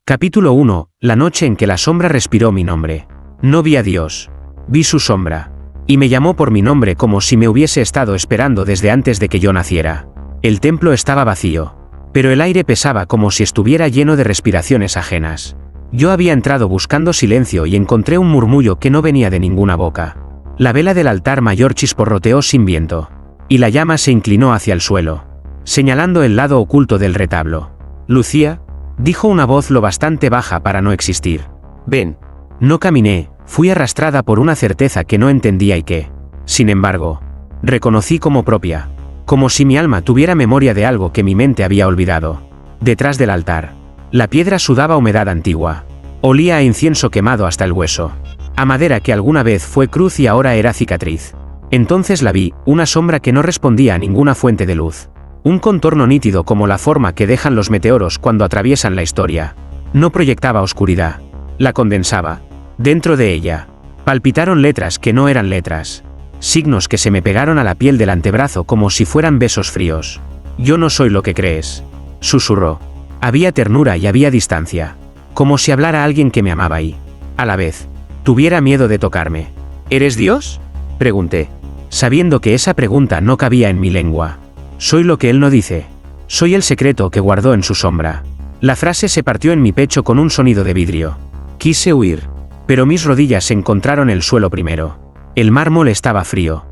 Capítulo 1. La noche en que la sombra respiró mi nombre. No vi a Dios. Vi su sombra. Y me llamó por mi nombre como si me hubiese estado esperando desde antes de que yo naciera. El templo estaba vacío. Pero el aire pesaba como si estuviera lleno de respiraciones ajenas. Yo había entrado buscando silencio y encontré un murmullo que no venía de ninguna boca. La vela del altar mayor chisporroteó sin viento. Y la llama se inclinó hacia el suelo, señalando el lado oculto del retablo. «Lucía», dijo una voz lo bastante baja para no existir. «Ven». No caminé, fui arrastrada por una certeza que no entendía y que, sin embargo, reconocí como propia. Como si mi alma tuviera memoria de algo que mi mente había olvidado. Detrás del altar, la piedra sudaba humedad antigua. Olía a incienso quemado hasta el hueso. A madera que alguna vez fue cruz y ahora era cicatriz. Entonces la vi, una sombra que no respondía a ninguna fuente de luz. Un contorno nítido como la forma que dejan los meteoros cuando atraviesan la historia. No proyectaba oscuridad. La condensaba. Dentro de ella, palpitaron letras que no eran letras. Signos que se me pegaron a la piel del antebrazo como si fueran besos fríos. «Yo no soy lo que crees», susurró. Había ternura y había distancia. Como si hablara alguien que me amaba y, a la vez, tuviera miedo de tocarme. «¿Eres Dios?», pregunté, sabiendo que esa pregunta no cabía en mi lengua. «Soy lo que él no dice. Soy el secreto que guardó en su sombra». La frase se partió en mi pecho con un sonido de vidrio. Quise huir, pero mis rodillas encontraron el suelo primero. El mármol estaba frío.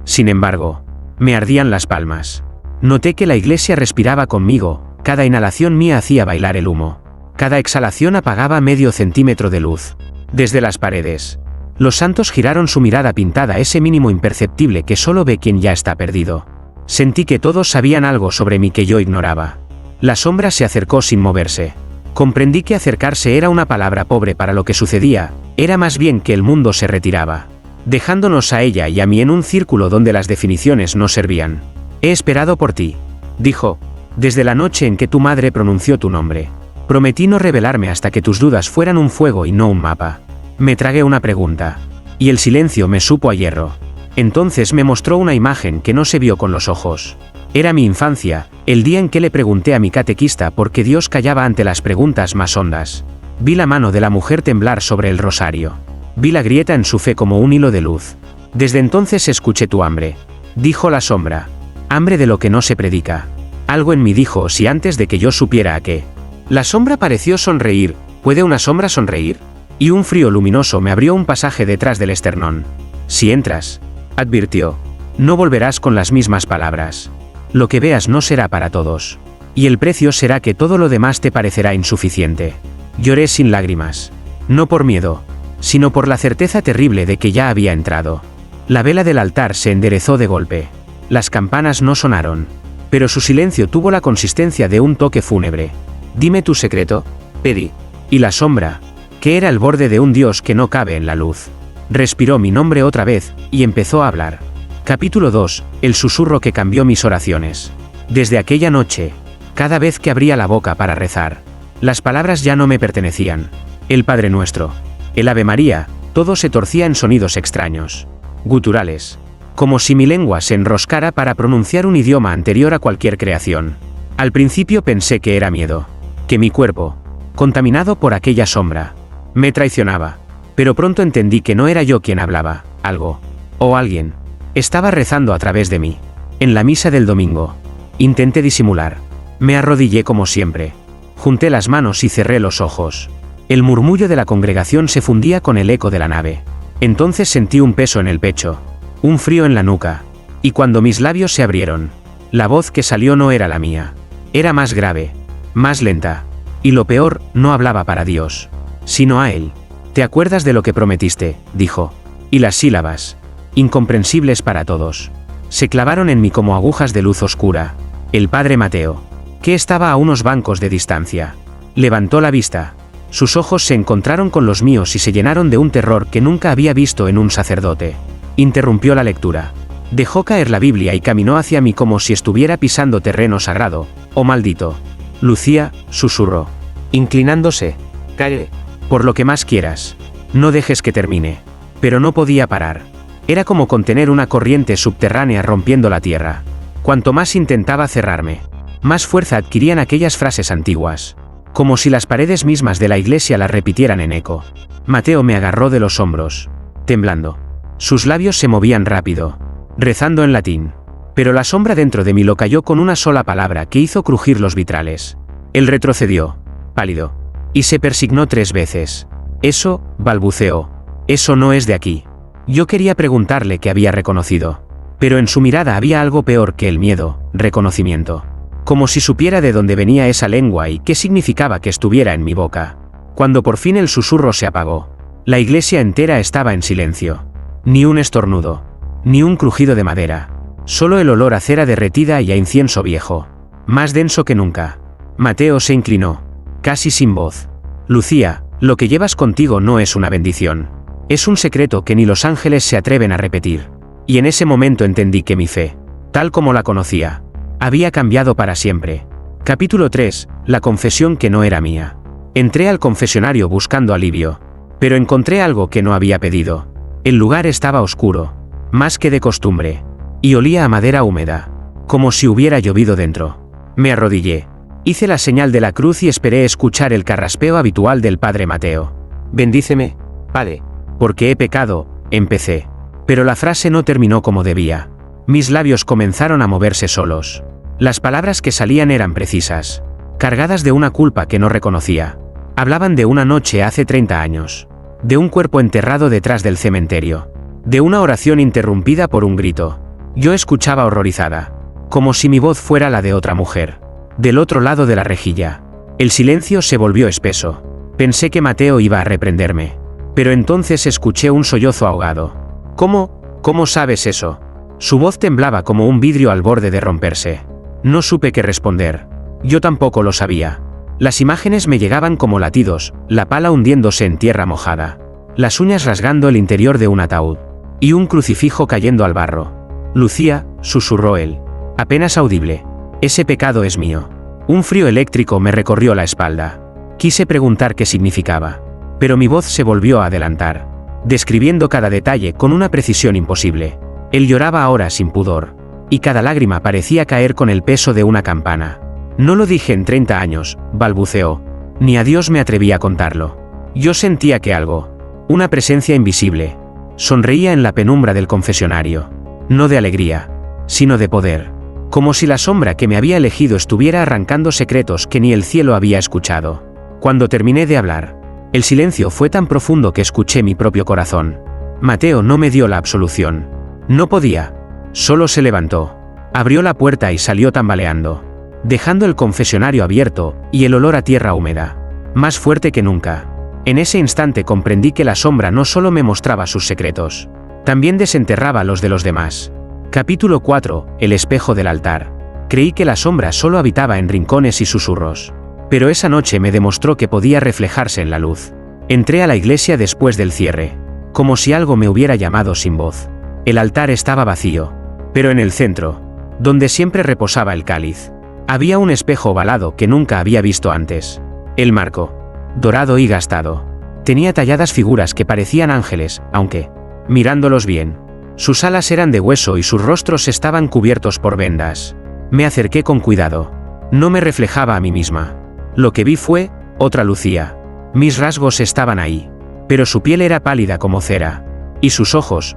Sin embargo, me ardían las palmas. Noté que la iglesia respiraba conmigo, cada inhalación mía hacía bailar el humo. Cada exhalación apagaba medio centímetro de luz. Desde las paredes, los santos giraron su mirada pintada ese mínimo imperceptible que solo ve quien ya está perdido. Sentí que todos sabían algo sobre mí que yo ignoraba. La sombra se acercó sin moverse. Comprendí que acercarse era una palabra pobre para lo que sucedía, era más bien que el mundo se retiraba, dejándonos a ella y a mí en un círculo donde las definiciones no servían. «He esperado por ti», dijo, «desde la noche en que tu madre pronunció tu nombre. Prometí no revelarme hasta que tus dudas fueran un fuego y no un mapa». Me tragué una pregunta. Y el silencio me supo a hierro. Entonces me mostró una imagen que no se vio con los ojos. Era mi infancia, el día en que le pregunté a mi catequista por qué Dios callaba ante las preguntas más hondas. Vi la mano de la mujer temblar sobre el rosario. Vi la grieta en su fe como un hilo de luz. «Desde entonces escuché tu hambre», dijo la sombra. «Hambre de lo que no se predica». Algo en mí dijo si antes de que yo supiera a qué. La sombra pareció sonreír. ¿Puede una sombra sonreír? Y un frío luminoso me abrió un pasaje detrás del esternón. «Si entras», advirtió, «no volverás con las mismas palabras. Lo que veas no será para todos. Y el precio será que todo lo demás te parecerá insuficiente». Lloré sin lágrimas. No por miedo, sino por la certeza terrible de que ya había entrado. La vela del altar se enderezó de golpe. Las campanas no sonaron. Pero su silencio tuvo la consistencia de un toque fúnebre. «Dime tu secreto», pedí. Y la sombra, que era el borde de un dios que no cabe en la luz, respiró mi nombre otra vez, y empezó a hablar. Capítulo 2. El susurro que cambió mis oraciones. Desde aquella noche, cada vez que abría la boca para rezar, las palabras ya no me pertenecían. El Padre Nuestro, el Ave María, todo se torcía en sonidos extraños, guturales, como si mi lengua se enroscara para pronunciar un idioma anterior a cualquier creación. Al principio pensé que era miedo, que mi cuerpo, contaminado por aquella sombra, me traicionaba, pero pronto entendí que no era yo quien hablaba, algo, o alguien, estaba rezando a través de mí. En la misa del domingo, intenté disimular. Me arrodillé como siempre. Junté las manos y cerré los ojos. El murmullo de la congregación se fundía con el eco de la nave. Entonces sentí un peso en el pecho, un frío en la nuca, y cuando mis labios se abrieron, la voz que salió no era la mía. Era más grave, más lenta, y lo peor, no hablaba para Dios, sino a Él. «¿Te acuerdas de lo que prometiste?», dijo. Y las sílabas, incomprensibles para todos, se clavaron en mí como agujas de luz oscura. El padre Mateo, que estaba a unos bancos de distancia, levantó la vista. Sus ojos se encontraron con los míos y se llenaron de un terror que nunca había visto en un sacerdote. Interrumpió la lectura. Dejó caer la Biblia y caminó hacia mí como si estuviera pisando terreno sagrado. «Oh maldito». «Lucía», susurró, inclinándose. «Calle. Por lo que más quieras. No dejes que termine». Pero no podía parar. Era como contener una corriente subterránea rompiendo la tierra. Cuanto más intentaba cerrarme, más fuerza adquirían aquellas frases antiguas. como si las paredes mismas de la iglesia las repitieran en eco. Mateo me agarró de los hombros, temblando. Sus labios se movían rápido, rezando en latín. Pero la sombra dentro de mí lo calló con una sola palabra que hizo crujir los vitrales. Él retrocedió, pálido, y se persignó 3 veces. Eso, balbuceó. Eso no es de aquí. Yo quería preguntarle qué había reconocido. Pero en su mirada había algo peor que el miedo, reconocimiento. Como si supiera de dónde venía esa lengua y qué significaba que estuviera en mi boca. Cuando por fin el susurro se apagó, la iglesia entera estaba en silencio. Ni un estornudo, ni un crujido de madera. Solo el olor a cera derretida y a incienso viejo, más denso que nunca. Mateo se inclinó, casi sin voz. Lucía, lo que llevas contigo no es una bendición. Es un secreto que ni los ángeles se atreven a repetir. Y en ese momento entendí que mi fe, tal como la conocía, había cambiado para siempre. Capítulo 3. La confesión que no era mía. Entré al confesionario buscando alivio, pero encontré algo que no había pedido. El lugar estaba oscuro, más que de costumbre, y olía a madera húmeda, como si hubiera llovido dentro. Me arrodillé, hice la señal de la cruz y esperé escuchar el carraspeo habitual del padre Mateo. Bendíceme, padre, porque he pecado, empecé. Pero la frase no terminó como debía. Mis labios comenzaron a moverse solos. Las palabras que salían eran precisas, cargadas de una culpa que no reconocía. Hablaban de una noche hace 30 años, de un cuerpo enterrado detrás del cementerio, de una oración interrumpida por un grito. Yo escuchaba horrorizada, como si mi voz fuera la de otra mujer, del otro lado de la rejilla. El silencio se volvió espeso. Pensé que Mateo iba a reprenderme, pero entonces escuché un sollozo ahogado. ¿Cómo sabes eso? Su voz temblaba como un vidrio al borde de romperse. No supe qué responder. Yo tampoco lo sabía. Las imágenes me llegaban como latidos, la pala hundiéndose en tierra mojada, las uñas rasgando el interior de un ataúd, y un crucifijo cayendo al barro. Lucía, susurró él, apenas audible. Ese pecado es mío. Un frío eléctrico me recorrió la espalda. Quise preguntar qué significaba, pero mi voz se volvió a adelantar, describiendo cada detalle con una precisión imposible. Él lloraba ahora sin pudor, y cada lágrima parecía caer con el peso de una campana. No lo dije en 30 años, balbuceó, ni a Dios me atreví a contarlo. Yo sentía que algo, una presencia invisible, sonreía en la penumbra del confesionario. No de alegría, sino de poder. Como si la sombra que me había elegido estuviera arrancando secretos que ni el cielo había escuchado. Cuando terminé de hablar, el silencio fue tan profundo que escuché mi propio corazón. Mateo no me dio la absolución. No podía. Solo se levantó, abrió la puerta y salió tambaleando, dejando el confesionario abierto y el olor a tierra húmeda, más fuerte que nunca. En ese instante comprendí que la sombra no solo me mostraba sus secretos, también desenterraba los de los demás. Capítulo 4. El espejo del altar. Creí que la sombra solo habitaba en rincones y susurros, pero esa noche me demostró que podía reflejarse en la luz. Entré a la iglesia después del cierre, como si algo me hubiera llamado sin voz. El altar estaba vacío, pero en el centro, donde siempre reposaba el cáliz, había un espejo ovalado que nunca había visto antes. El marco, dorado y gastado, tenía talladas figuras que parecían ángeles, aunque, mirándolos bien, sus alas eran de hueso y sus rostros estaban cubiertos por vendas. Me acerqué con cuidado. No me reflejaba a mí misma. Lo que vi fue otra Lucía. Mis rasgos estaban ahí, pero su piel era pálida como cera. Y sus ojos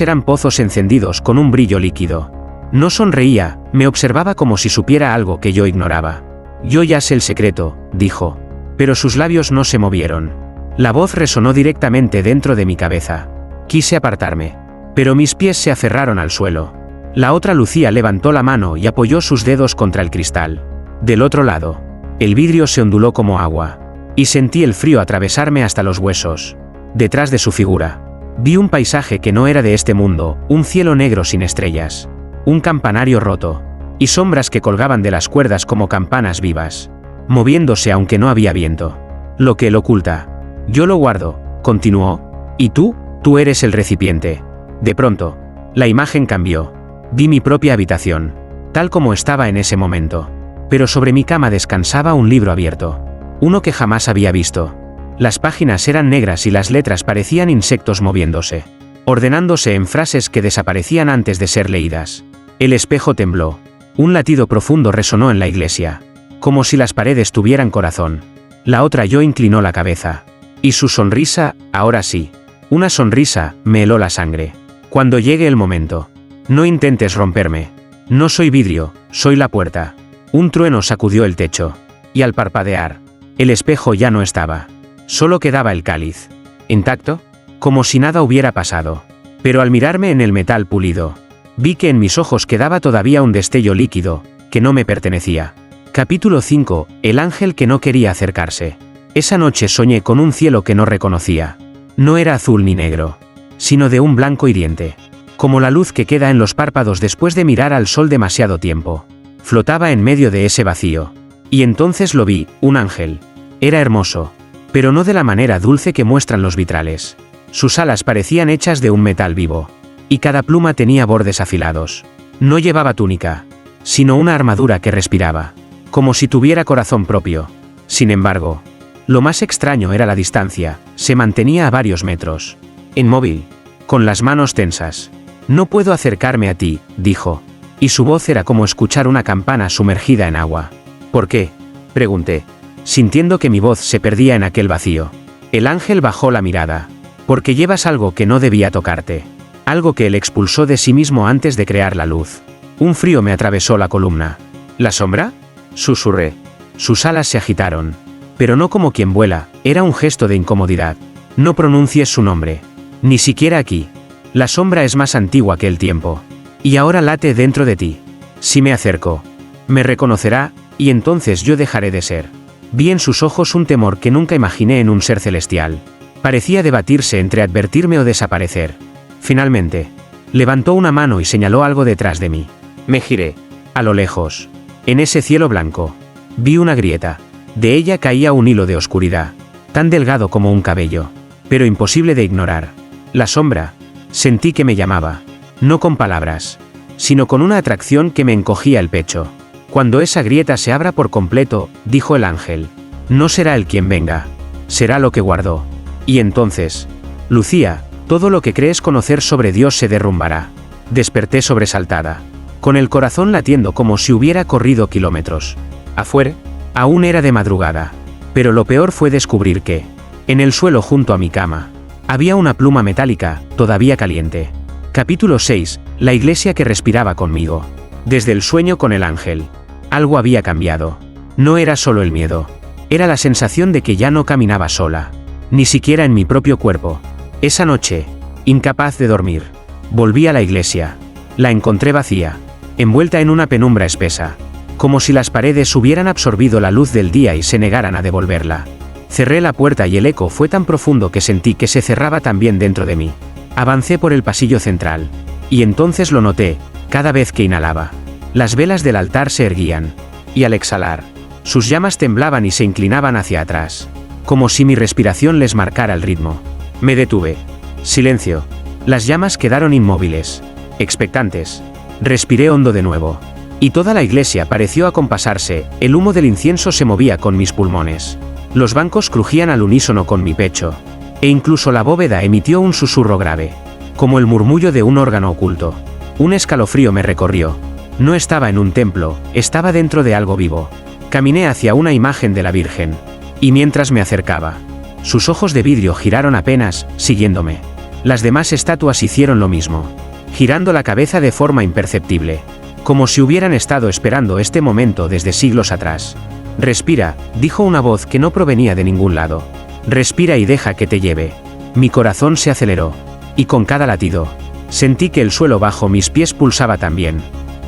eran pozos encendidos con un brillo líquido. No sonreía, me observaba como si supiera algo que yo ignoraba. Yo ya sé el secreto, dijo. Pero sus labios no se movieron. La voz resonó directamente dentro de mi cabeza. Quise apartarme, pero mis pies se aferraron al suelo. La otra Lucía levantó la mano y apoyó sus dedos contra el cristal. Del otro lado, el vidrio se onduló como agua, y sentí el frío atravesarme hasta los huesos. Detrás de su figura, vi un paisaje que no era de este mundo, un cielo negro sin estrellas, un campanario roto, y sombras que colgaban de las cuerdas como campanas vivas, moviéndose aunque no había viento. Lo que él oculta, yo lo guardo, continuó, y tú eres el recipiente. De pronto, la imagen cambió. Vi mi propia habitación, tal como estaba en ese momento. Pero sobre mi cama descansaba un libro abierto, uno que jamás había visto. Las páginas eran negras y las letras parecían insectos moviéndose, ordenándose en frases que desaparecían antes de ser leídas. El espejo tembló. Un latido profundo resonó en la iglesia. como si las paredes tuvieran corazón. La otra yo inclinó la cabeza. Y su sonrisa, ahora sí. Una sonrisa, me heló la sangre. Cuando llegue el momento. No intentes romperme. No soy vidrio, soy la puerta. Un trueno sacudió el techo. Y al parpadear, el espejo ya no estaba. Solo quedaba el cáliz. Intacto, como si nada hubiera pasado. Pero al mirarme en el metal pulido, vi que en mis ojos quedaba todavía un destello líquido, que no me pertenecía. Capítulo 5. El ángel que no quería acercarse. Esa noche soñé con un cielo que no reconocía. No era azul ni negro, sino de un blanco hiriente. Como la luz que queda en los párpados después de mirar al sol demasiado tiempo. Flotaba en medio de ese vacío. Y entonces lo vi, un ángel. Era hermoso, pero no de la manera dulce que muestran los vitrales. Sus alas parecían hechas de un metal vivo. Y cada pluma tenía bordes afilados. No llevaba túnica, sino una armadura que respiraba. Como si tuviera corazón propio. Sin embargo, lo más extraño era la distancia, se mantenía a varios metros. Inmóvil, con las manos tensas. No puedo acercarme a ti, dijo. Y su voz era como escuchar una campana sumergida en agua. ¿Por qué?, pregunté, sintiendo que mi voz se perdía en aquel vacío. El ángel bajó la mirada. Porque llevas algo que no debía tocarte. Algo que él expulsó de sí mismo antes de crear la luz. Un frío me atravesó la columna. ¿La sombra?, susurré. Sus alas se agitaron. Pero no como quien vuela, era un gesto de incomodidad. No pronuncies su nombre. Ni siquiera aquí. La sombra es más antigua que el tiempo. Y ahora late dentro de ti. Si me acerco, me reconocerá, y entonces yo dejaré de ser. Vi en sus ojos un temor que nunca imaginé en un ser celestial. Parecía debatirse entre advertirme o desaparecer. Finalmente, levantó una mano y señaló algo detrás de mí. Me giré. A lo lejos, en ese cielo blanco, vi una grieta. De ella caía un hilo de oscuridad, tan delgado como un cabello, pero imposible de ignorar. La sombra, sentí que me llamaba, no con palabras, sino con una atracción que me encogía el pecho. Cuando esa grieta se abra por completo, dijo el ángel, no será él quien venga, será lo que guardó. Y entonces, Lucía, todo lo que crees conocer sobre Dios se derrumbará. Desperté sobresaltada, con el corazón latiendo como si hubiera corrido kilómetros. Afuera, aún era de madrugada, pero lo peor fue descubrir que, en el suelo junto a mi cama, había una pluma metálica, todavía caliente. Capítulo 6. La iglesia que respiraba conmigo. Desde el sueño con el ángel, algo había cambiado. No era solo el miedo, era la sensación de que ya no caminaba sola, ni siquiera en mi propio cuerpo. Esa noche, incapaz de dormir, volví a la iglesia. La encontré vacía, envuelta en una penumbra espesa, como si las paredes hubieran absorbido la luz del día y se negaran a devolverla. Cerré la puerta y el eco fue tan profundo que sentí que se cerraba también dentro de mí. Avancé por el pasillo central, y entonces lo noté, cada vez que inhalaba. Las velas del altar se erguían, y al exhalar, sus llamas temblaban y se inclinaban hacia atrás, como si mi respiración les marcara el ritmo. Me detuve. Silencio. Las llamas quedaron inmóviles, expectantes. Respiré hondo de nuevo. Y toda la iglesia pareció acompasarse, el humo del incienso se movía con mis pulmones. Los bancos crujían al unísono con mi pecho. E incluso la bóveda emitió un susurro grave, como el murmullo de un órgano oculto. Un escalofrío me recorrió. No estaba en un templo, estaba dentro de algo vivo. Caminé hacia una imagen de la Virgen. Y mientras me acercaba, sus ojos de vidrio giraron apenas, siguiéndome. Las demás estatuas hicieron lo mismo, girando la cabeza de forma imperceptible, como si hubieran estado esperando este momento desde siglos atrás. Respira, dijo una voz que no provenía de ningún lado. Respira y deja que te lleve. Mi corazón se aceleró, y con cada latido, sentí que el suelo bajo mis pies pulsaba también,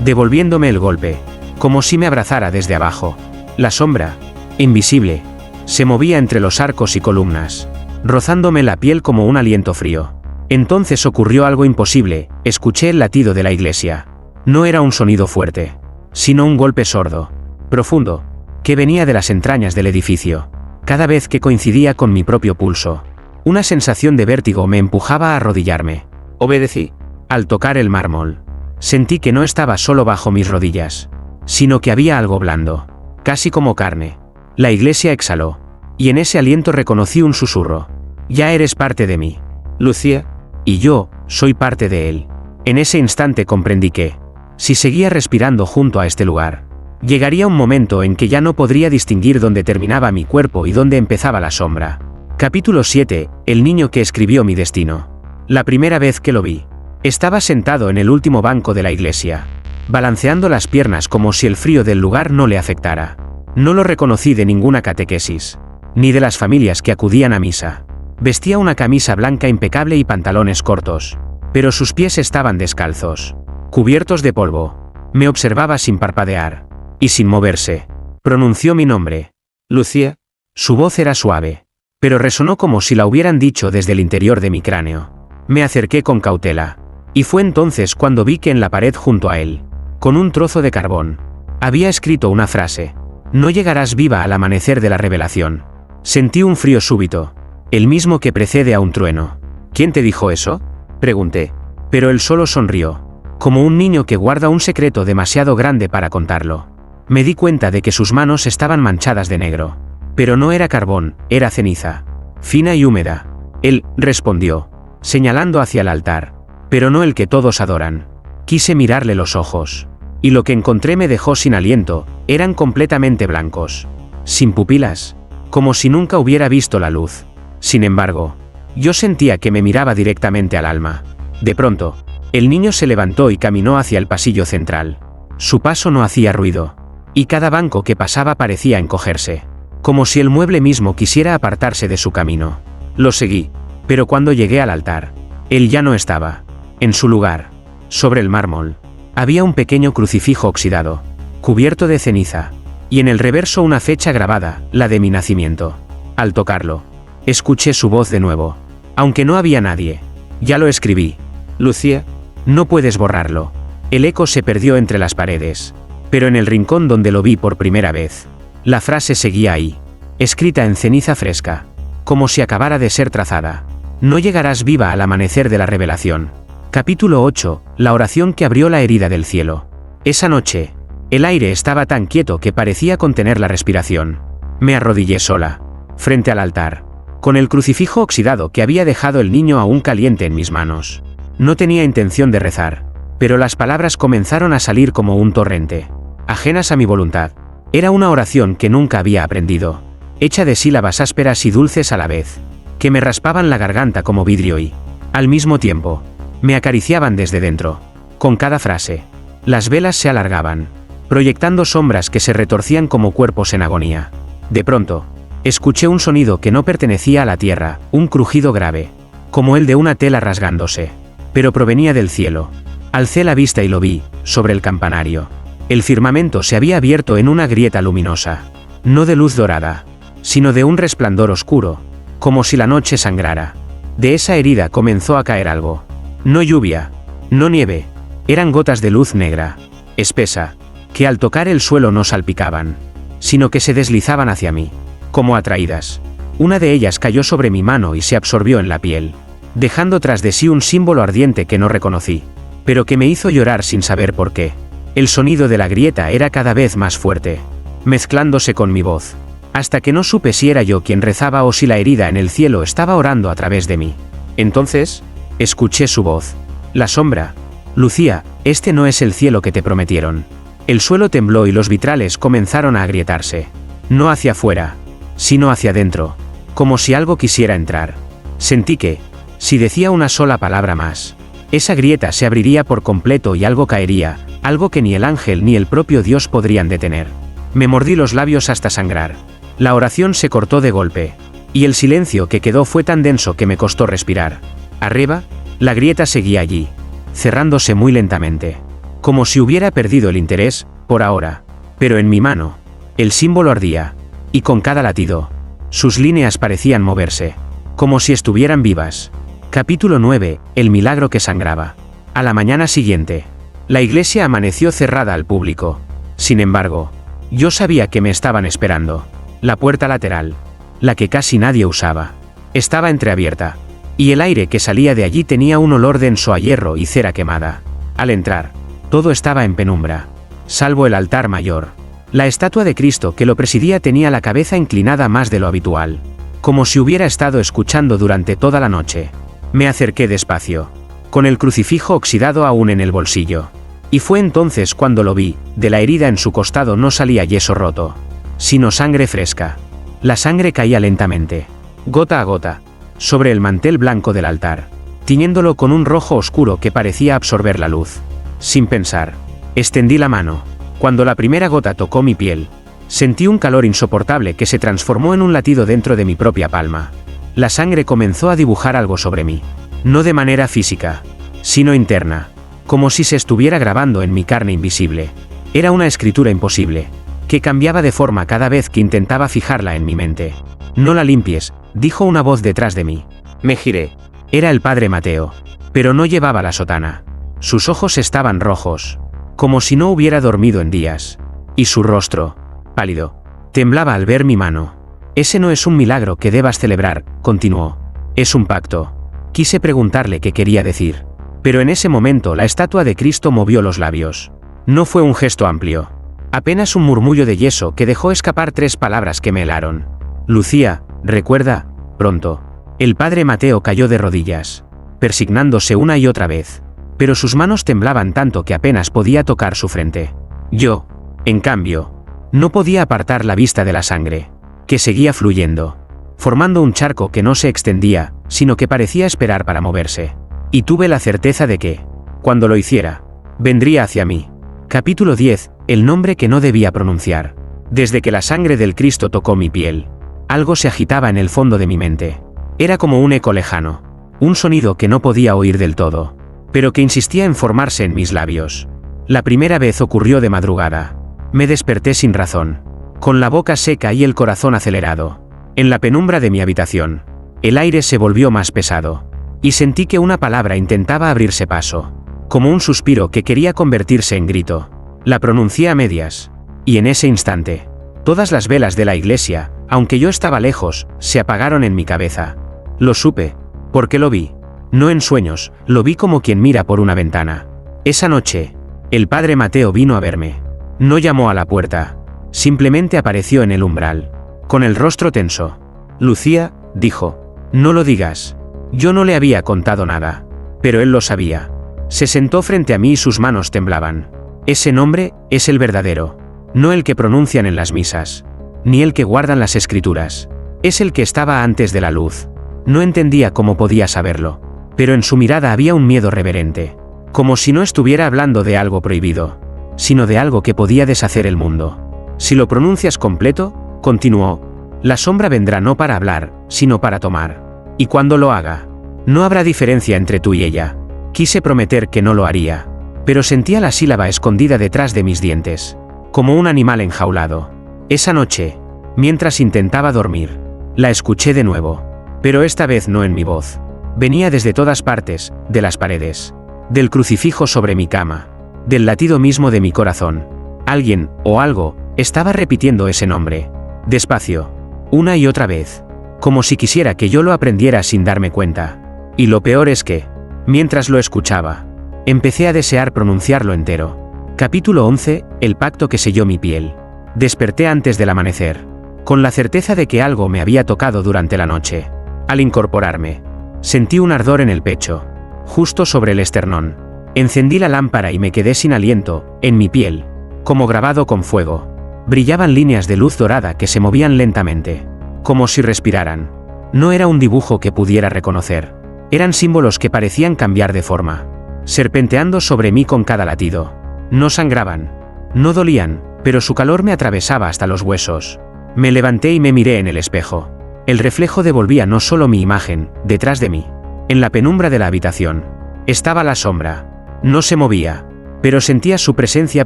devolviéndome el golpe, como si me abrazara desde abajo. La sombra, invisible, se movía entre los arcos y columnas, rozándome la piel como un aliento frío. Entonces ocurrió algo imposible, escuché el latido de la iglesia. No era un sonido fuerte, sino un golpe sordo, profundo, que venía de las entrañas del edificio. Cada vez que coincidía con mi propio pulso, una sensación de vértigo me empujaba a arrodillarme. Obedecí. Al tocar el mármol, sentí que no estaba solo bajo mis rodillas, sino que había algo blando, casi como carne. La iglesia exhaló, y en ese aliento reconocí un susurro. Ya eres parte de mí, Lucía, y yo soy parte de él. En ese instante comprendí que, si seguía respirando junto a este lugar, Llegaría un momento en que ya no podría distinguir dónde terminaba mi cuerpo y dónde empezaba la sombra. Capítulo 7. El niño que escribió mi destino. La primera vez que lo vi, estaba sentado en el último banco de la iglesia, balanceando las piernas como si el frío del lugar no le afectara. No lo reconocí de ninguna catequesis, ni de las familias que acudían a misa. Vestía una camisa blanca impecable y pantalones cortos, pero sus pies estaban descalzos, cubiertos de polvo. Me observaba sin parpadear, y sin moverse. Pronunció mi nombre. Lucía. Su voz era suave, pero resonó como si la hubieran dicho desde el interior de mi cráneo. Me acerqué con cautela, y fue entonces cuando vi que en la pared junto a él, con un trozo de carbón, había escrito una frase: no llegarás viva al amanecer de la revelación. Sentí un frío súbito, el mismo que precede a un trueno. ¿Quién te dijo eso?, pregunté, pero él solo sonrió, como un niño que guarda un secreto demasiado grande para contarlo. Me di cuenta de que sus manos estaban manchadas de negro, pero no era carbón, era ceniza, fina y húmeda. Él respondió, señalando hacia el altar, pero no el que todos adoran. Quise mirarle los ojos, y lo que encontré me dejó sin aliento. Eran completamente blancos, sin pupilas, como si nunca hubiera visto la luz. Sin embargo, yo sentía que me miraba directamente al alma. De pronto, el niño se levantó y caminó hacia el pasillo central. Su paso no hacía ruido, y cada banco que pasaba parecía encogerse, como si el mueble mismo quisiera apartarse de su camino. Lo seguí, pero cuando llegué al altar, él ya no estaba. En su lugar, sobre el mármol, había un pequeño crucifijo oxidado, cubierto de ceniza, y en el reverso una fecha grabada, la de mi nacimiento. Al tocarlo, escuché su voz de nuevo, aunque no había nadie. Ya lo escribí. Lucía, no puedes borrarlo. El eco se perdió entre las paredes, pero en el rincón donde lo vi por primera vez, la frase seguía ahí, escrita en ceniza fresca, como si acabara de ser trazada. No llegarás viva al amanecer de la revelación. Capítulo 8. La oración que abrió la herida del cielo. Esa noche, el aire estaba tan quieto que parecía contener la respiración. Me arrodillé sola, frente al altar, con el crucifijo oxidado que había dejado el niño aún caliente en mis manos. No tenía intención de rezar, pero las palabras comenzaron a salir como un torrente, ajenas a mi voluntad. Era una oración que nunca había aprendido, hecha de sílabas ásperas y dulces a la vez, que me raspaban la garganta como vidrio y, al mismo tiempo, me acariciaban desde dentro. Con cada frase, las velas se alargaban, proyectando sombras que se retorcían como cuerpos en agonía. De pronto, escuché un sonido que no pertenecía a la tierra, un crujido grave, como el de una tela rasgándose, pero provenía del cielo. Alcé la vista y lo vi, sobre el campanario. El firmamento se había abierto en una grieta luminosa, no de luz dorada, sino de un resplandor oscuro, como si la noche sangrara. De esa herida comenzó a caer algo. No lluvia, no nieve, eran gotas de luz negra, espesa, que al tocar el suelo no salpicaban, sino que se deslizaban hacia mí, como atraídas. Una de ellas cayó sobre mi mano y se absorbió en la piel, dejando tras de sí un símbolo ardiente que no reconocí, pero que me hizo llorar sin saber por qué. El sonido de la grieta era cada vez más fuerte, mezclándose con mi voz, hasta que no supe si era yo quien rezaba o si la herida en el cielo estaba orando a través de mí. Entonces, escuché su voz. La sombra. Lucía, este no es el cielo que te prometieron. El suelo tembló y los vitrales comenzaron a agrietarse. No hacia afuera, sino hacia adentro, como si algo quisiera entrar. Sentí que, si decía una sola palabra más, esa grieta se abriría por completo y algo caería, algo que ni el ángel ni el propio Dios podrían detener. Me mordí los labios hasta sangrar. La oración se cortó de golpe, y el silencio que quedó fue tan denso que me costó respirar. Arriba, la grieta seguía allí, cerrándose muy lentamente, como si hubiera perdido el interés, por ahora. Pero en mi mano, el símbolo ardía, y con cada latido, sus líneas parecían moverse, como si estuvieran vivas. Capítulo 9. El milagro que sangraba. A la mañana siguiente, la iglesia amaneció cerrada al público. Sin embargo, yo sabía que me estaban esperando. La puerta lateral, la que casi nadie usaba, estaba entreabierta, y el aire que salía de allí tenía un olor denso a hierro y cera quemada. Al entrar, todo estaba en penumbra, salvo el altar mayor. La estatua de Cristo que lo presidía tenía la cabeza inclinada más de lo habitual, como si hubiera estado escuchando durante toda la noche. Me acerqué despacio, con el crucifijo oxidado aún en el bolsillo. Y fue entonces cuando lo vi. De la herida en su costado no salía yeso roto, sino sangre fresca. La sangre caía lentamente, gota a gota, sobre el mantel blanco del altar, tiñéndolo con un rojo oscuro que parecía absorber la luz. Sin pensar, extendí la mano. Cuando la primera gota tocó mi piel, sentí un calor insoportable que se transformó en un latido dentro de mi propia palma. La sangre comenzó a dibujar algo sobre mí, no de manera física, sino interna, como si se estuviera grabando en mi carne invisible. Era una escritura imposible, que cambiaba de forma cada vez que intentaba fijarla en mi mente. «No la limpies», dijo una voz detrás de mí. Me giré. Era el padre Mateo, pero no llevaba la sotana. Sus ojos estaban rojos, como si no hubiera dormido en días. Y su rostro, pálido, temblaba al ver mi mano. «Ese no es un milagro que debas celebrar», continuó. «Es un pacto». Quise preguntarle qué quería decir, pero en ese momento la estatua de Cristo movió los labios. No fue un gesto amplio, apenas un murmullo de yeso que dejó escapar 3 palabras que me helaron. «Lucía, recuerda, pronto». El padre Mateo cayó de rodillas, persignándose una y otra vez, pero sus manos temblaban tanto que apenas podía tocar su frente. Yo, en cambio, no podía apartar la vista de la sangre, que seguía fluyendo, formando un charco que no se extendía, sino que parecía esperar para moverse. Y tuve la certeza de que, cuando lo hiciera, vendría hacia mí. Capítulo 10. El nombre que no debía pronunciar. Desde que la sangre del Cristo tocó mi piel, algo se agitaba en el fondo de mi mente. Era como un eco lejano, un sonido que no podía oír del todo, pero que insistía en formarse en mis labios. La primera vez ocurrió de madrugada. Me desperté sin razón, con la boca seca y el corazón acelerado. En la penumbra de mi habitación, el aire se volvió más pesado, y sentí que una palabra intentaba abrirse paso, como un suspiro que quería convertirse en grito. La pronuncié a medias, y en ese instante, todas las velas de la iglesia, aunque yo estaba lejos, se apagaron en mi cabeza. Lo supe, porque lo vi. No en sueños, lo vi como quien mira por una ventana. Esa noche, el padre Mateo vino a verme. No llamó a la puerta, simplemente apareció en el umbral, con el rostro tenso. «Lucía», dijo, «no lo digas». Yo no le había contado nada, pero él lo sabía. Se sentó frente a mí y sus manos temblaban. «Ese nombre es el verdadero, no el que pronuncian en las misas, ni el que guardan las escrituras. Es el que estaba antes de la luz». No entendía cómo podía saberlo, pero en su mirada había un miedo reverente, como si no estuviera hablando de algo prohibido, sino de algo que podía deshacer el mundo. «Si lo pronuncias completo», continuó, «la sombra vendrá no para hablar, sino para tomar. Y cuando lo haga, no habrá diferencia entre tú y ella». Quise prometer que no lo haría, pero sentía la sílaba escondida detrás de mis dientes, como un animal enjaulado. Esa noche, mientras intentaba dormir, la escuché de nuevo, pero esta vez no en mi voz. Venía desde todas partes, de las paredes, del crucifijo sobre mi cama, del latido mismo de mi corazón. Alguien, o algo, estaba repitiendo ese nombre, despacio, una y otra vez, como si quisiera que yo lo aprendiera sin darme cuenta. Y lo peor es que, mientras lo escuchaba, empecé a desear pronunciarlo entero. Capítulo 11. El pacto que selló mi piel. Desperté antes del amanecer, con la certeza de que algo me había tocado durante la noche. Al incorporarme, sentí un ardor en el pecho, justo sobre el esternón. Encendí la lámpara y me quedé sin aliento, en mi piel, como grabado con fuego. Brillaban líneas de luz dorada que se movían lentamente, como si respiraran. No era un dibujo que pudiera reconocer. Eran símbolos que parecían cambiar de forma, serpenteando sobre mí con cada latido. No sangraban, no dolían, pero su calor me atravesaba hasta los huesos. Me levanté y me miré en el espejo. El reflejo devolvía no solo mi imagen, detrás de mí. En la penumbra de la habitación, estaba la sombra. No se movía, pero sentía su presencia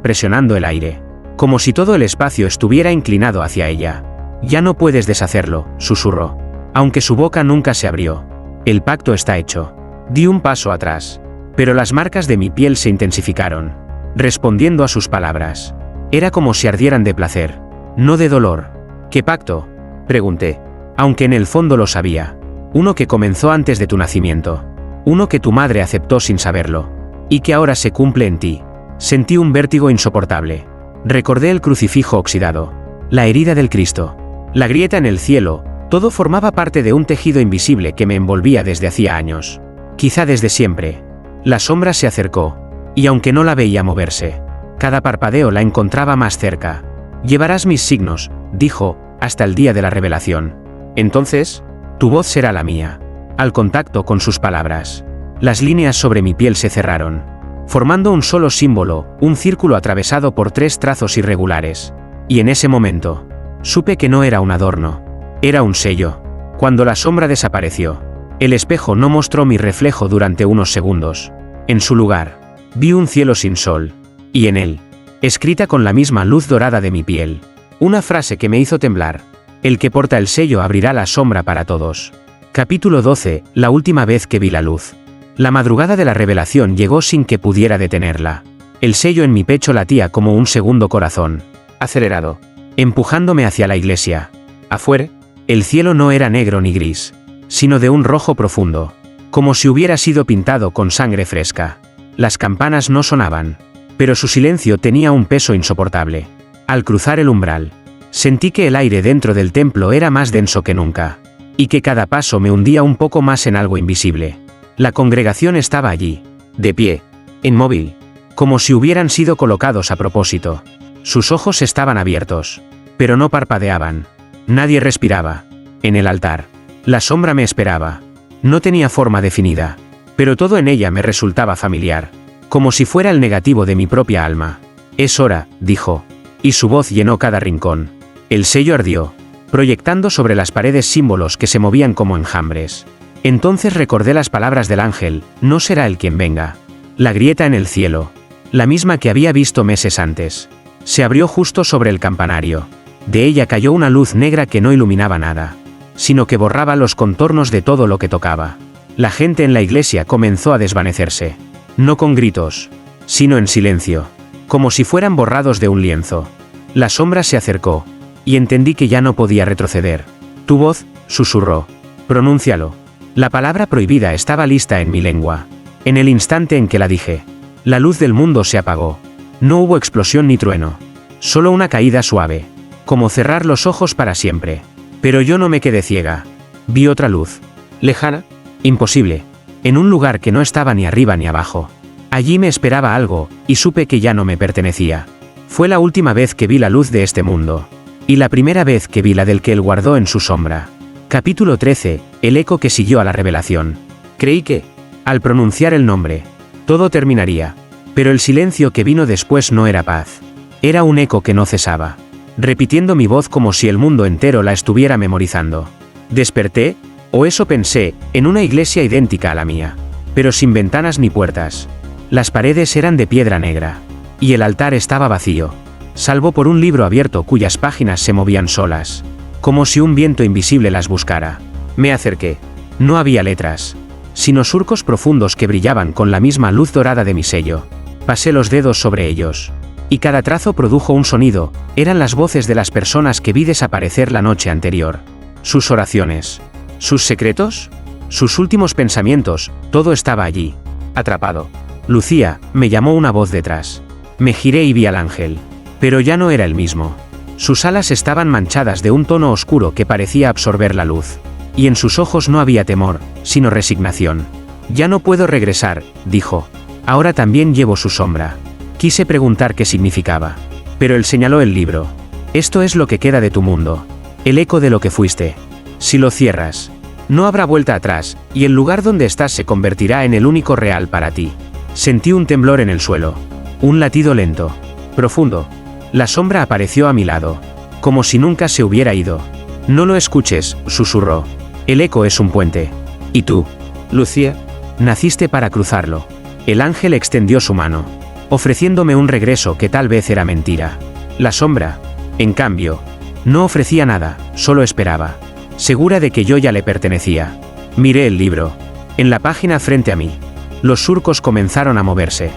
presionando el aire, como si todo el espacio estuviera inclinado hacia ella. «Ya no puedes deshacerlo», susurró, aunque su boca nunca se abrió. «El pacto está hecho». Di un paso atrás, pero las marcas de mi piel se intensificaron, respondiendo a sus palabras. Era como si ardieran de placer, no de dolor. «¿Qué pacto?», pregunté, aunque en el fondo lo sabía. «Uno que comenzó antes de tu nacimiento. Uno que tu madre aceptó sin saberlo. Y que ahora se cumple en ti». Sentí un vértigo insoportable. Recordé el crucifijo oxidado, la herida del Cristo, la grieta en el cielo. Todo formaba parte de un tejido invisible que me envolvía desde hacía años. Quizá desde siempre. La sombra se acercó, y aunque no la veía moverse, cada parpadeo la encontraba más cerca. Llevarás mis signos, dijo, hasta el día de la revelación. Entonces, tu voz será la mía. Al contacto con sus palabras, las líneas sobre mi piel se cerraron, formando un solo símbolo, un círculo atravesado por 3 trazos irregulares. Y en ese momento, supe que no era un adorno, era un sello. Cuando la sombra desapareció, el espejo no mostró mi reflejo durante unos segundos. En su lugar, vi un cielo sin sol, y en él, escrita con la misma luz dorada de mi piel, una frase que me hizo temblar: el que porta el sello abrirá la sombra para todos. Capítulo 12. La última vez que vi la luz. La madrugada de la revelación llegó sin que pudiera detenerla. El sello en mi pecho latía como un segundo corazón, acelerado, empujándome hacia la iglesia. Afuera, el cielo no era negro ni gris, sino de un rojo profundo, como si hubiera sido pintado con sangre fresca. Las campanas no sonaban, pero su silencio tenía un peso insoportable. Al cruzar el umbral, sentí que el aire dentro del templo era más denso que nunca, y que cada paso me hundía un poco más en algo invisible. La congregación estaba allí, de pie, inmóvil, como si hubieran sido colocados a propósito. Sus ojos estaban abiertos, pero no parpadeaban. Nadie respiraba. En el altar, la sombra me esperaba. No tenía forma definida, pero todo en ella me resultaba familiar, como si fuera el negativo de mi propia alma. Es hora, dijo, y su voz llenó cada rincón. El sello ardió, proyectando sobre las paredes símbolos que se movían como enjambres. Entonces recordé las palabras del ángel: no será él quien venga. La grieta en el cielo, la misma que había visto meses antes, se abrió justo sobre el campanario. De ella cayó una luz negra que no iluminaba nada, sino que borraba los contornos de todo lo que tocaba. La gente en la iglesia comenzó a desvanecerse, no con gritos, sino en silencio, como si fueran borrados de un lienzo. La sombra se acercó, y entendí que ya no podía retroceder. Tu voz, susurró. Pronúncialo. La palabra prohibida estaba lista en mi lengua. En el instante en que la dije, la luz del mundo se apagó. No hubo explosión ni trueno, solo una caída suave, como cerrar los ojos para siempre. Pero yo no me quedé ciega. Vi otra luz. Lejana, imposible, en un lugar que no estaba ni arriba ni abajo. Allí me esperaba algo, y supe que ya no me pertenecía. Fue la última vez que vi la luz de este mundo, y la primera vez que vi la del que él guardó en su sombra. Capítulo 13. El eco que siguió a la revelación. Creí que, al pronunciar el nombre, todo terminaría, pero el silencio que vino después no era paz. Era un eco que no cesaba, repitiendo mi voz como si el mundo entero la estuviera memorizando. Desperté, o eso pensé, en una iglesia idéntica a la mía, pero sin ventanas ni puertas. Las paredes eran de piedra negra, y el altar estaba vacío, salvo por un libro abierto cuyas páginas se movían solas, como si un viento invisible las buscara. Me acerqué. No había letras, sino surcos profundos que brillaban con la misma luz dorada de mi sello. Pasé los dedos sobre ellos, y cada trazo produjo un sonido. Eran las voces de las personas que vi desaparecer la noche anterior. Sus oraciones, sus secretos, sus últimos pensamientos, todo estaba allí, atrapado. Lucía, me llamó una voz detrás. Me giré y vi al ángel, pero ya no era el mismo. Sus alas estaban manchadas de un tono oscuro que parecía absorber la luz, y en sus ojos no había temor, sino resignación. Ya no puedo regresar, dijo. Ahora también llevo su sombra. Quise preguntar qué significaba, pero él señaló el libro. Esto es lo que queda de tu mundo, el eco de lo que fuiste. Si lo cierras, no habrá vuelta atrás, y el lugar donde estás se convertirá en el único real para ti. Sentí un temblor en el suelo, un latido lento, profundo. La sombra apareció a mi lado, como si nunca se hubiera ido. No lo escuches, susurró. El eco es un puente. ¿Y tú, Lucía? Naciste para cruzarlo. El ángel extendió su mano, ofreciéndome un regreso que tal vez era mentira. La sombra, en cambio, no ofrecía nada, solo esperaba, segura de que yo ya le pertenecía. Miré el libro. En la página frente a mí, los surcos comenzaron a moverse,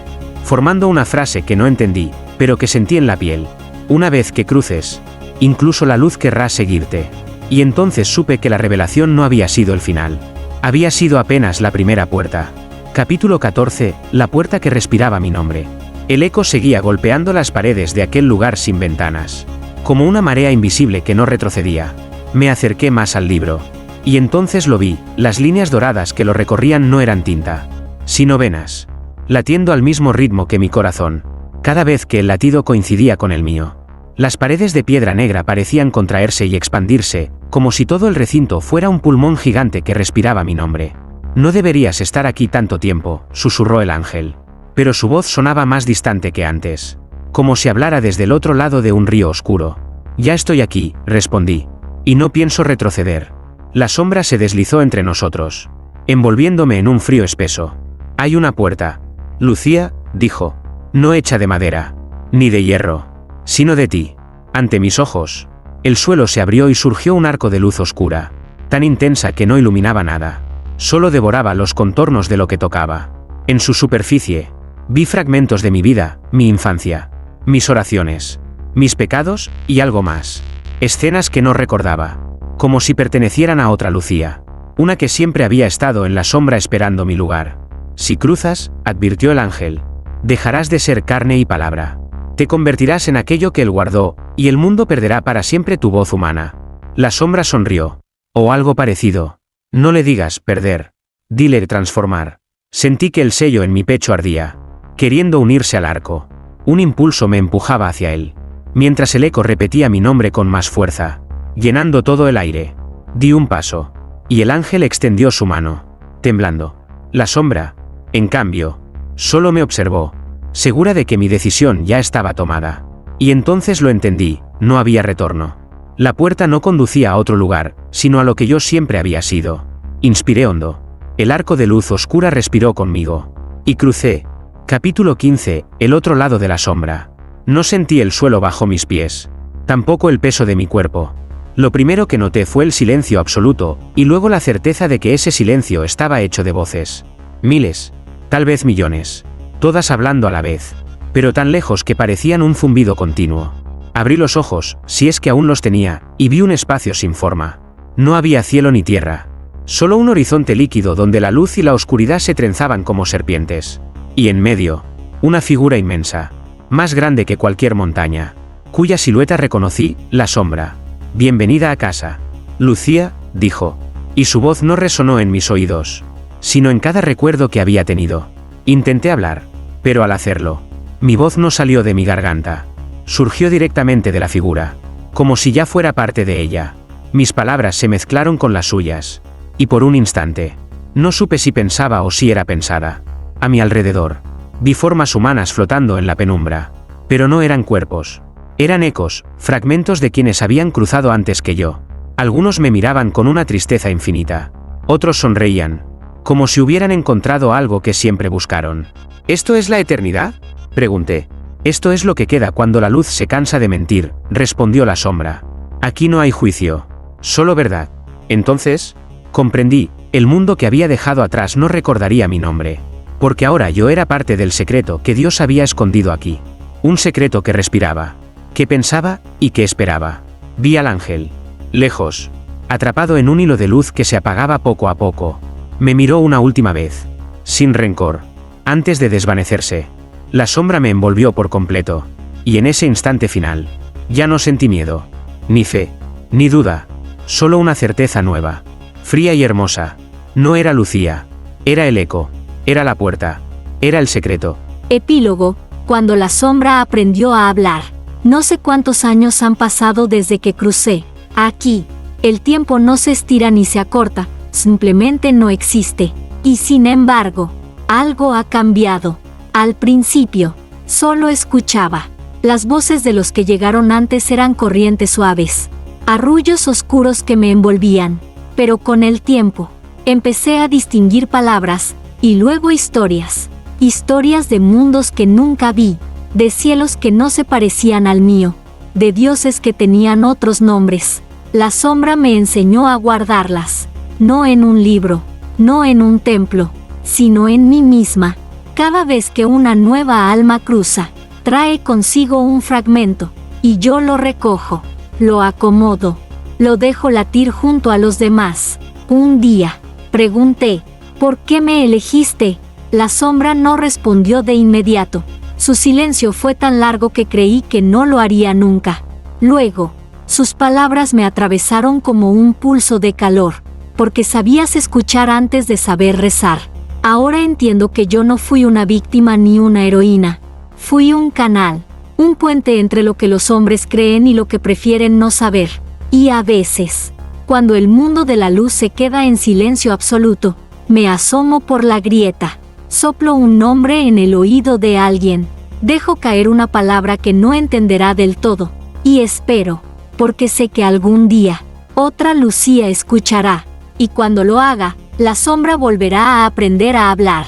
formando una frase que no entendí, pero que sentí en la piel. Una vez que cruces, incluso la luz querrá seguirte. Y entonces supe que la revelación no había sido el final. Había sido apenas la primera puerta. Capítulo 14. La puerta que respiraba mi nombre. El eco seguía golpeando las paredes de aquel lugar sin ventanas, como una marea invisible que no retrocedía. Me acerqué más al libro, y entonces lo vi. Las líneas doradas que lo recorrían no eran tinta, sino venas. latiendo al mismo ritmo que mi corazón, cada vez que el latido coincidía con el mío. Las paredes de piedra negra parecían contraerse y expandirse, como si todo el recinto fuera un pulmón gigante que respiraba mi nombre. No deberías estar aquí tanto tiempo, susurró el ángel. Pero su voz sonaba más distante que antes, como si hablara desde el otro lado de un río oscuro. Ya estoy aquí, respondí. Y no pienso retroceder. La sombra se deslizó entre nosotros, envolviéndome en un frío espeso. Hay una puerta, Lucía, dijo. No hecha de madera, ni de hierro, sino de ti. Ante mis ojos, el suelo se abrió y surgió un arco de luz oscura, tan intensa que no iluminaba nada. Solo devoraba los contornos de lo que tocaba. En su superficie, vi fragmentos de mi vida, mi infancia, mis oraciones, mis pecados y algo más. Escenas que no recordaba, como si pertenecieran a otra Lucía, una que siempre había estado en la sombra esperando mi lugar. Si cruzas, advirtió el ángel, dejarás de ser carne y palabra. Te convertirás en aquello que él guardó, y el mundo perderá para siempre tu voz humana. La sombra sonrió. O algo parecido. No le digas perder. Dile transformar. Sentí que el sello en mi pecho ardía, queriendo unirse al arco. Un impulso me empujaba hacia él, mientras el eco repetía mi nombre con más fuerza, llenando todo el aire. Di un paso, y el ángel extendió su mano, temblando. La sombra, en cambio, solo me observó, segura de que mi decisión ya estaba tomada. Y entonces lo entendí, no había retorno. La puerta no conducía a otro lugar, sino a lo que yo siempre había sido. Inspiré hondo. El arco de luz oscura respiró conmigo. Y crucé. Capítulo 15, el otro lado de la sombra. No sentí el suelo bajo mis pies. Tampoco el peso de mi cuerpo. Lo primero que noté fue el silencio absoluto, y luego la certeza de que ese silencio estaba hecho de voces. Miles, tal vez millones. Todas hablando a la vez. Pero tan lejos que parecían un zumbido continuo. Abrí los ojos, si es que aún los tenía, y vi un espacio sin forma. No había cielo ni tierra. Solo un horizonte líquido donde la luz y la oscuridad se trenzaban como serpientes. Y en medio, una figura inmensa, más grande que cualquier montaña, cuya silueta reconocí, la sombra. Bienvenida a casa, Lucía, dijo. Y su voz no resonó en mis oídos, sino en cada recuerdo que había tenido. Intenté hablar, pero al hacerlo, mi voz no salió de mi garganta. Surgió directamente de la figura, como si ya fuera parte de ella. Mis palabras se mezclaron con las suyas, y por un instante, no supe si pensaba o si era pensada. A mi alrededor, vi formas humanas flotando en la penumbra, pero no eran cuerpos. Eran ecos, fragmentos de quienes habían cruzado antes que yo. Algunos me miraban con una tristeza infinita. Otros sonreían, como si hubieran encontrado algo que siempre buscaron. ¿Esto es la eternidad?, pregunté. Esto es lo que queda cuando la luz se cansa de mentir, respondió la sombra. Aquí no hay juicio, solo verdad. Entonces, comprendí, el mundo que había dejado atrás no recordaría mi nombre. Porque ahora yo era parte del secreto que Dios había escondido aquí. Un secreto que respiraba, que pensaba y que esperaba. Vi al ángel, lejos, atrapado en un hilo de luz que se apagaba poco a poco. Me miró una última vez, sin rencor, antes de desvanecerse. La sombra me envolvió por completo, y en ese instante final, ya no sentí miedo, ni fe, ni duda, solo una certeza nueva, fría y hermosa. No era Lucía, era el eco, era la puerta, era el secreto. Epílogo, cuando la sombra aprendió a hablar. No sé cuántos años han pasado desde que crucé. Aquí, el tiempo no se estira ni se acorta, simplemente no existe. Y sin embargo, algo ha cambiado. Al principio, solo escuchaba. Las voces de los que llegaron antes eran corrientes suaves, arrullos oscuros que me envolvían. Pero con el tiempo, empecé a distinguir palabras, y luego historias. Historias de mundos que nunca vi, de cielos que no se parecían al mío, de dioses que tenían otros nombres. La sombra me enseñó a guardarlas, no en un libro, no en un templo, sino en mí misma. Cada vez que una nueva alma cruza, trae consigo un fragmento, y yo lo recojo, lo acomodo, lo dejo latir junto a los demás. Un día, pregunté, ¿por qué me elegiste? La sombra no respondió de inmediato. Su silencio fue tan largo que creí que no lo haría nunca. Luego, sus palabras me atravesaron como un pulso de calor, porque sabías escuchar antes de saber rezar. Ahora entiendo que yo no fui una víctima ni una heroína. Fui un canal, un puente entre lo que los hombres creen y lo que prefieren no saber. Y a veces, cuando el mundo de la luz se queda en silencio absoluto, me asomo por la grieta, soplo un nombre en el oído de alguien, dejo caer una palabra que no entenderá del todo, y espero, porque sé que algún día, otra Lucía escuchará, y cuando lo haga, la sombra volverá a aprender a hablar.